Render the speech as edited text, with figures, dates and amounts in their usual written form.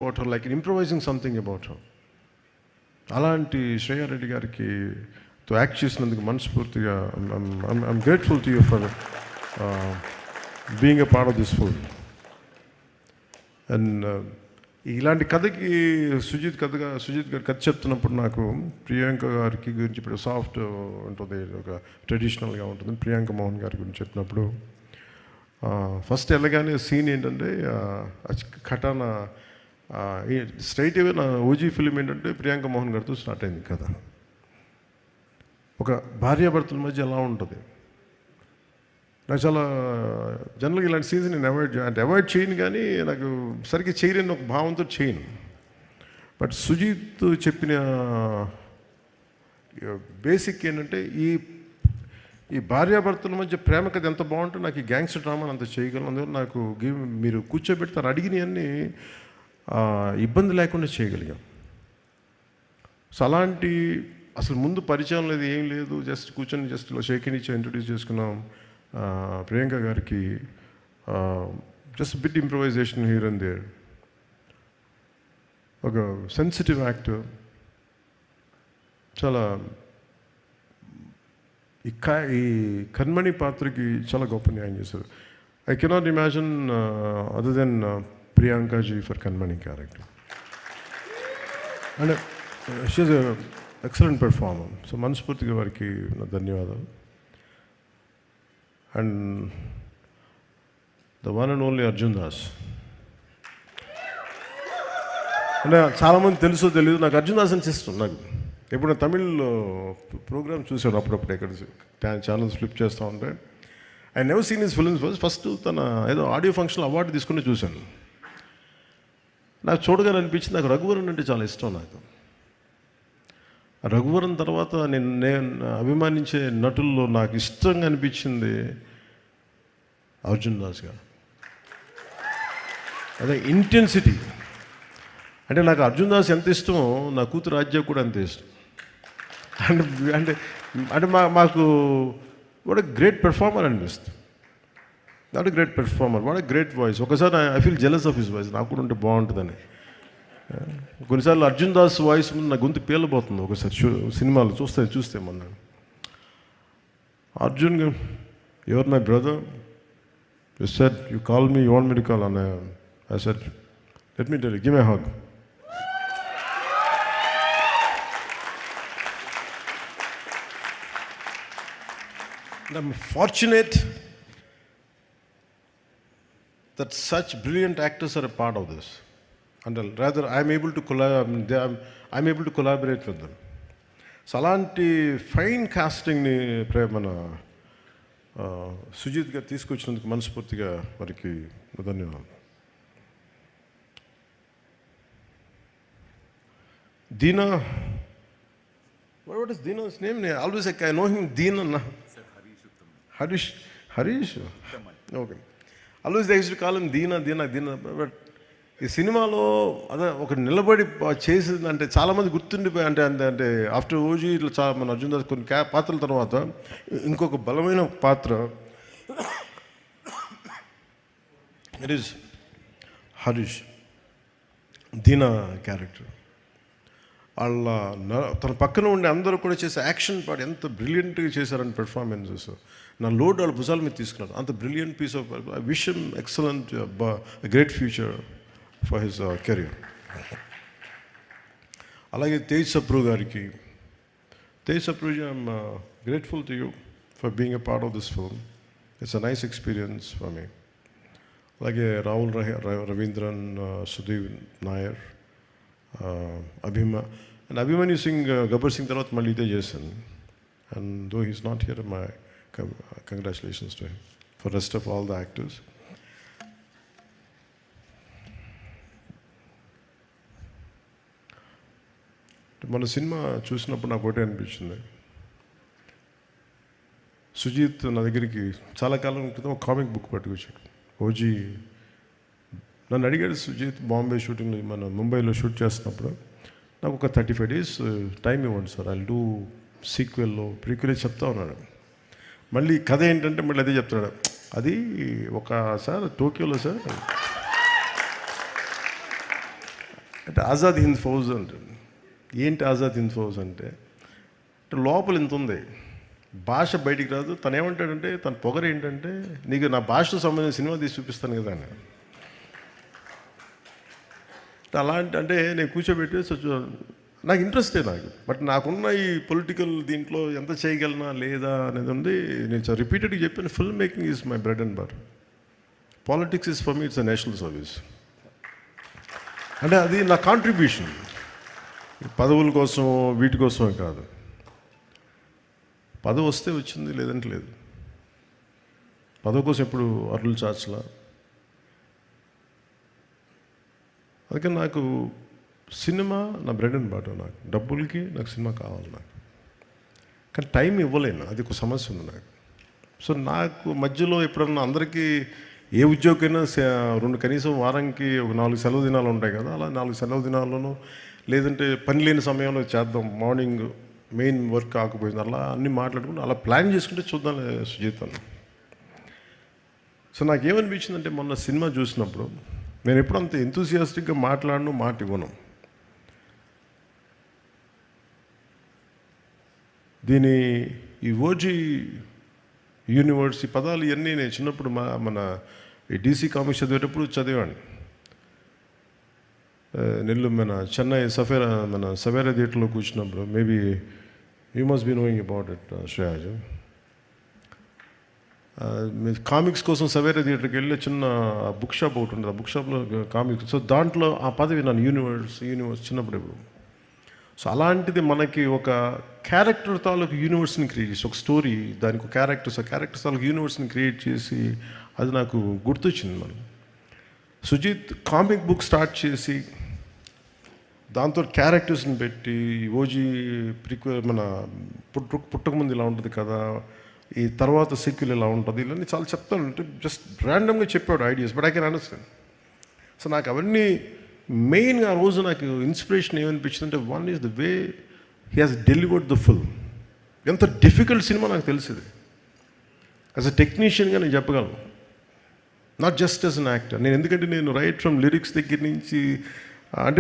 about her, like improvising something about her. అలాంటి శ్రేయా రెడ్డి గారికి తో యాక్ట్ చేసినందుకు మనస్ఫూర్తిగా I'm grateful to you for being a part of this film. And ఇలాంటి కథకి సుజిత్ గారు కథ చెప్తున్నప్పుడు నాకు ప్రియాంక గారికి గురించి ఇప్పుడు సాఫ్ట్ ఉంటుంది, ఒక ట్రెడిషనల్గా ఉంటుంది. ప్రియాంక మోహన్ గారి గురించి చెప్పినప్పుడు ఫస్ట్ వెళ్ళగానే సీన్ ఏంటంటే కటానా స్ట్రైట్ అవే నా ఓజీ ఫిలిం ఏంటంటే ప్రియాంక మోహన్ గారితో స్టార్ట్ అయింది కదా. ఒక భార్యాభర్తల మధ్య ఎలా ఉంటుంది, నాకు చాలా జనరల్గా ఇలాంటి సీన్స్ నేను అవాయిడ్ చేయను, కానీ నాకు సరిగ్గా చేయలేని ఒక భావంతో చేయను. బట్ సుజిత్ చెప్పిన బేసిక్ ఏంటంటే ఈ భార్యాభర్తల మధ్య ప్రేమ కథ ఎంత బాగుంటే నాకు ఈ గ్యాంగ్స్టర్ డ్రామాని అంత చేయగలను. అందువల్ల నాకు మీరు కూర్చోబెడతారు అడిగినవన్నీ ఇబ్బంది లేకుండా చేయగలిగాం. సో అలాంటి అసలు ముందు పరిచయం లేదు, ఏం లేదు, జస్ట్ కూర్చొని జస్ట్ షేకింగ్ ఇచ్చి ఇంట్రొడ్యూస్ చేసుకున్నాం ప్రియాంక గారికి. Just bit improvisation here and there. ఒక సెన్సిటివ్ యాక్టర్, చాలా ఈ కన్మణి పాత్రకి చాలా గొప్ప న్యాయం చేశారు. I cannot imagine other than Priyanka ji for Kanmani character. And she's an excellent performer. So మనస్ఫూర్తిగా వారికి నా ధన్యవాదాలు. And the one and only Arjun Das. అంటే చాలామంది తెలుసో తెలియదు, నాకు అర్జున్ దాస్ అని ఇష్టం. నాకు ఎప్పుడు నేను తమిళ్లో ప్రోగ్రామ్ చూసాను అప్పుడప్పుడు, ఎక్కడ ఛానల్స్ ఫ్లిప్ చేస్తూ ఉంటే. I never seen his films. First తన ఏదో ఆడియో ఫంక్షన్ అవార్డు తీసుకుని చూశాను. నాకు చూడగానే అనిపించింది, నాకు రఘువరన్ అంటే చాలా ఇష్టం. నాకు రఘువరన్ తర్వాత నేను అభిమానించే నటుల్లో నాకు ఇష్టంగా అనిపించింది అర్జున్ దాస్ గారు. అదే ఇంటెన్సిటీ. అంటే నాకు అర్జున్ దాస్ ఎంత ఇష్టమో నా కూతురు రాజ్య కూడా అంతే ఇష్టం. అంటే అంటే మాకు వాట్ ఎ గ్రేట్ పెర్ఫార్మర్ అనిపిస్తుంది. Not a great performer, what a great voice. ఒకసారి I feel jealous of his voice, నాకు కూడా ఉంటే బాగుంటుందని. కొన్నిసార్లు అర్జున్ దాస్ వాయిస్ ముందు నా గొంతు పేలిపోతుంది. ఒకసారి సినిమాలు చూస్తే మొన్న Arjun, you are my brother, you said you call me, you want me to call, and I said let me tell you, give me a hug. I'm fortunate that such brilliant actors are a part of this, and rather I'm able to collaborate with them. So అలాంటి fine కాస్టింగ్ని మన సుజిత్ గారు తీసుకొచ్చినందుకు మనస్ఫూర్తిగా వారికి ధన్యవాదాలు. Deena, what is Deena's name? Always I know him Deena. Harish? Okay. Always they used to call him Deena. But ఈ సినిమాలో అదే ఒక నిలబడి చేసింది అంటే చాలామంది గుర్తుండిపోయి, అంటే ఆఫ్టర్ ఓజీ ఇట్లా చాలా మన అర్జున్ దాస్ కొన్ని పాత్రల తర్వాత ఇంకొక బలమైన పాత్ర it is Harish, Deena character. వాళ్ళ తన పక్కన ఉండే అందరూ కూడా చేసే యాక్షన్ పార్ట్ ఎంత బ్రిలియంట్గా చేశారని పెర్ఫార్మెన్సెస్. నా లోడ్ వాళ్ళ భుజాల మీద తీసుకున్నారు. అంత బ్రిలియంట్ పీస్ ఆఫ్ విషయం, excellent, great future for his career. అలాగే తేజ్ సప్రూ గారికి, Tej Sapruji, I'm grateful to you for being a part of this film. It's a nice experience for me. అలాగే రాహుల్ రవీంద్రన్, సుధీర్ నాయర్, అభిమన్యు సింగ్, గబ్బర్ సింగ్ తర్వాత మళ్ళీ ఇదే చేశాను. And though he's not here, my congratulations to him for rest of all the actors. మన cinema చూసినప్పుడు నాకు ఒకటే అనిపించింది, సుజిత్ నా దగ్గరికి చాలా కాలం క్రితం ఒక కామిక్ బుక్ పట్టుకొచ్చాడు. ఓజీ నన్ను అడిగాడు, సుజిత్ బాంబే షూటింగ్ మన ముంబైలో షూట్ చేస్తున్నప్పుడు నాకు ఒక 35 days టైం ఇవ్వండి సార్, ఐ డూ సీక్వెల్లో ప్రీక్వెల్ చెప్తా ఉన్నాడు. మళ్ళీ కథ ఏంటంటే మళ్ళీ అదే చెప్తున్నాడు. అది ఒక సార్ టోక్యోలో సార్ అంటే ఆజాద్ హింద్ ఫౌజ్ అంటుంది. ఏంటి ఆజాద్ హింద్ ఫౌజ్ అంటే లోపల ఇంత ఉంది, భాష బయటికి రాదు. తను ఏమంటాడంటే తన పొగరు ఏంటంటే నీకు నా భాషకు సంబంధించిన సినిమా తీసి చూపిస్తాను కదా అని. అలాంటి అంటే నేను కూర్చోబెట్టి నాకు ఇంట్రెస్టే నాకు, బట్ నాకున్న ఈ పొలిటికల్ దీంట్లో ఎంత చేయగలనా లేదా అనేది ఉంది. నేను రిపీటెడ్గా చెప్పాను, film making is my bread and butter. Politics is for me it's a national service. అంటే అది నా కాంట్రిబ్యూషన్, పదవుల కోసం వీటి కోసమే కాదు. పదవి వస్తే వచ్చింది, లేదంటే లేదు. పదవి కోసం ఎప్పుడు అరులు చాచలా. అందుకని నాకు సినిమా నా బ్రెడ్ అండ్ బటర్. నాకు డబ్బులకి నాకు సినిమా కావాలి నాకు, కానీ టైం ఇవ్వలేను, అది ఒక సమస్య ఉంది నాకు. సో నాకు మధ్యలో ఎప్పుడన్నా అందరికీ ఏ ఉద్యోగమైనా కనీసం వారానికి ఒక 4 సెలవు దినాలు ఉంటాయి కదా, అలా 4 సెలవు దినాల్లోనూ లేదంటే పని లేని సమయంలో చేద్దాం, మార్నింగ్ మెయిన్ వర్క్ కాకపోయింది, అలా అన్నీ మాట్లాడుకుంటూ అలా ప్లాన్ చేసుకుంటే చూద్దాం సుజీతాను. సో నాకేమనిపించిందంటే మొన్న సినిమా చూసినప్పుడు నేను ఎప్పుడు అంత ఎంతూసియాస్టిక్గా మాట్లాడను, మాట ఇవ్వను. దీని ఈ ఓజీ యూనివర్స్ ఈ పదాలు ఇవన్నీ నేను చిన్నప్పుడు మన ఈ డీసీ కామిక్స్ చదివేటప్పుడు చదివాను. మన చెన్నై సవేరా థియేటర్లో కూర్చున్నప్పుడు, maybe you must be knowing about it Shreyas. Comics కోసం సవేరా థియేటర్కి వెళ్ళి చిన్న బుక్ షాప్ ఒకటి ఉంటుంది, ఆ బుక్ షాప్లో కామిక్స్. సో దాంట్లో ఆ పదవి నన్ను యూనివర్స్ చిన్నప్పుడు ఇప్పుడు. సో అలాంటిది మనకి ఒక క్యారెక్టర్ తాలూకు యూనివర్స్ని క్రియేట్ చేసి, ఒక స్టోరీ దానికి ఒక క్యారెక్టర్స్ తాలూకు యూనివర్స్ని క్రియేట్ చేసి, అది నాకు గుర్తొచ్చింది. మనం సుజిత్ కామిక్ బుక్ స్టార్ట్ చేసి దాంతో క్యారెక్టర్స్ని పెట్టి ఓజీ మన పుట్టకముందు ఇలా ఉంటుంది కదా, ఈ తర్వాత సీక్వెల్ ఇలా ఉంటుంది, ఇవన్నీ చాలా చెప్తాను. అంటే జస్ట్ ర్యాండమ్గా చెప్పాడు ideas, but I can understand. So నాకు అవన్నీ మెయిన్గా ఆ రోజు నాకు ఇన్స్పిరేషన్ ఏమనిపించింది అంటే, one is the way he has delivered the film. ఎంత డిఫికల్ట్ సినిమా నాకు తెలిసింది. యాజ్ అ టెక్నీషియన్గా నేను చెప్పగలను, not just as an actor. నేను ఎందుకంటే నేను రైట్ ఫ్రమ్ లిరిక్స్ దగ్గర నుంచి అంటే